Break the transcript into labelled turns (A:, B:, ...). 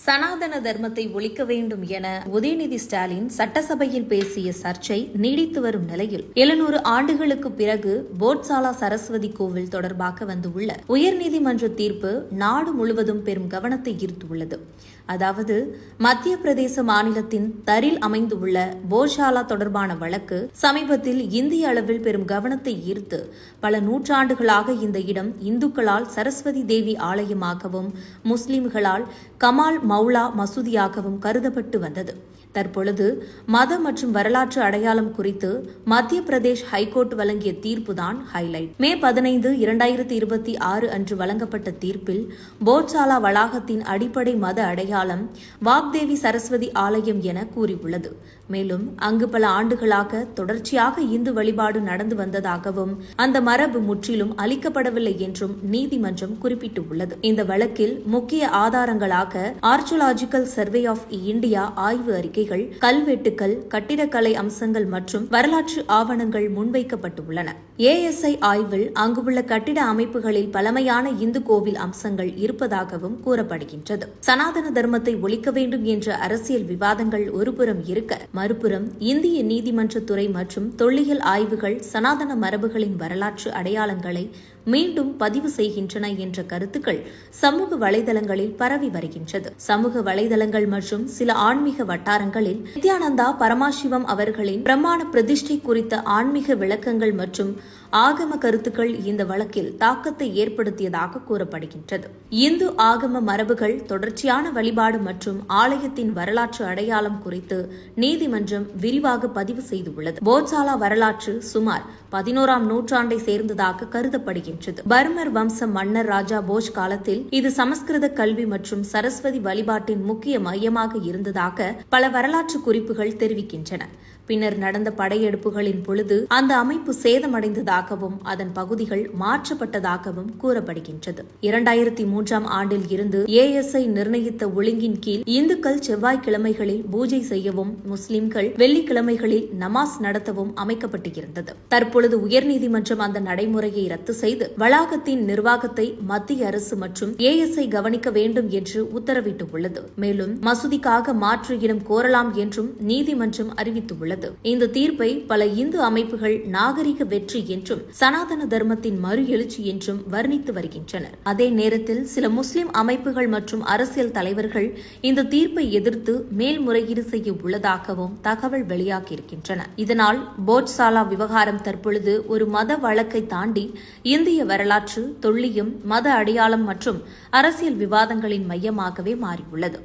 A: சனாதன தர்மத்தை ஒழிக்க வேண்டும் என உதயநிதி ஸ்டாலின் சட்டசபையில் பேசிய சர்ச்சை நீடித்து வரும் நிலையில் 700 ஆண்டுகளுக்கு பிறகு போட்சாலா சரஸ்வதி கோவில் தொடர்பாக வந்துள்ள உயர்நீதிமன்ற தீர்ப்பு நாடு முழுவதும் பெரும் கவனத்தை ஈர்த்துள்ளது. அதாவது மத்திய பிரதேச மாநிலத்தின் தரில் அமைந்துள்ள போட்சாலா தொடர்பான வழக்கு சமீபத்தில் இந்திய அளவில் பெரும் கவனத்தை ஈர்த்து பல நூற்றாண்டுகளாக இந்த இடம் இந்துக்களால் சரஸ்வதி தேவி ஆலயமாகவும் முஸ்லிம்களால் கமால் மௌலா மசூதியாகவும் கருதப்பட்டு வந்தது. தற்பொழுது மத மற்றும் வரலாற்று அடையாளம் குறித்து மத்திய பிரதேஷ் ஹைகோர்ட் வழங்கிய தீர்ப்புதான் ஹைலைட். மே 15, 2026 அன்று வழங்கப்பட்ட தீர்ப்பில் போட்சாலா வளாகத்தின் அடிப்படை மத அடையாளம் வாக்தேவி சரஸ்வதி ஆலயம் என கூறியுள்ளது. மேலும் அங்கு பல ஆண்டுகளாக தொடர்ச்சியாக இந்து வழிபாடு நடந்து வந்ததாகவும் அந்த மரபு முற்றிலும் அளிக்கப்படவில்லை என்றும் நீதிமன்றம் குறிப்பிட்டுள்ளது. இந்த வழக்கில் முக்கிய ஆதாரங்களாக ஆர்ச்சியாலஜிக்கல் சர்வே ஆஃப் இந்தியா ஆய்வு அறிக்கைகள், கல்வெட்டுக்கள், கட்டிடக்கலை அம்சங்கள் மற்றும் வரலாற்று ஆவணங்கள் முன்வைக்கப்பட்டுள்ளன. ASI ஆய்வில் அங்குள்ள கட்டிட அமைப்புகளில் பழமையான இந்து கோவில் அம்சங்கள் இருப்பதாகவும் கூறப்படுகின்றது. சனாதன தர்மத்தை ஒழிக்க வேண்டும் என்ற அரசியல் விவாதங்கள் ஒருபுறம் இருக்க, மறுபுறம் இந்திய நீதிமன்றத்துறை மற்றும் தொல்லியல் ஆய்வுகள் சனாதன மரபுகளின் வரலாற்று அடையாளங்களை மீண்டும் பதிவு செய்கின்றன என்ற கருத்துக்கள் சமூக வலைதளங்களில் பரவி வருகின்றது. சமூக வலைதளங்கள் மற்றும் சில ஆன்மீக வட்டாரங்களில் நித்யானந்தா பரமாசிவம் அவர்களின் பிரமாண பிரதிஷ்டை குறித்த ஆன்மீக விளக்கங்கள் மற்றும் ஆகம கருத்துக்கள் இந்த வழக்கில் தாக்கத்தை ஏற்படுத்தியதாக கூறப்படுகின்றது. இந்து ஆகம மரபுகள், தொடர்ச்சியான வழிபாடு மற்றும் ஆலயத்தின் வரலாற்று அடையாளம் குறித்து நீதிமன்றம் விரிவாக பதிவு செய்துள்ளது. போட்சாலா வரலாற்று சுமார் 11ஆம் நூற்றாண்டை சேர்ந்ததாக கருதப்படுகின்றது. பர்மர் வம்ச மன்னர் ராஜா போஜ் காலத்தில் இது சமஸ்கிருத கல்வி மற்றும் சரஸ்வதி வழிபாட்டின் முக்கிய மையமாக இருந்ததாக பல வரலாற்று குறிப்புகள் தெரிவிக்கின்றன. பின்னர் நடந்த படையெடுப்புகளின் பொழுது அந்த அமைப்பு சேதமடைந்ததாகவும் அதன் பகுதிகள் மாற்றப்பட்டதாகவும் கூறப்படுகின்றது. 2003ஆம் ஆண்டில் இருந்து ASI நிர்ணயித்த ஒழுங்கின் கீழ் இந்துக்கள் செவ்வாய்க்கிழமைகளில் பூஜை செய்யவும், முஸ்லிம்கள் வெள்ளிக்கிழமைகளில் நமாஸ் நடத்தவும் அமைக்கப்பட்டிருந்தது. தற்பொழுது உயர்நீதிமன்றம் அந்த நடைமுறையை ரத்து செய்து வளாகத்தின் நிர்வாகத்தை மத்திய அரசு மற்றும் ASI கவனிக்க வேண்டும் என்று உத்தரவிட்டுள்ளது. மேலும் மசூதிக்காக மாற்று இடம் கோரலாம் என்றும் நீதிமன்றம் அறிவித்துள்ளது. இந்த தீர்ப்பை பல இந்து அமைப்புகள் நாகரிக வெற்றி என்றும் சனாதன தர்மத்தின் மறு எழுச்சி என்றும் வர்ணித்து வருகின்றனர். அதே நேரத்தில் சில முஸ்லிம் அமைப்புகள் மற்றும் அரசியல் தலைவர்கள் இந்த தீர்ப்பை எதிர்த்து மேல்முறையீடு செய்ய உள்ளதாகவும் தகவல் வெளியாகியிருக்கின்றன. இதனால் போட்சாலா விவகாரம் தற்பொழுது ஒரு மத வழக்கை தாண்டி இந்திய வரலாற்று, தொல்லியம், மத அடையாளம் மற்றும் அரசியல் விவாதங்களின் மையமாகவே மாறியுள்ளது.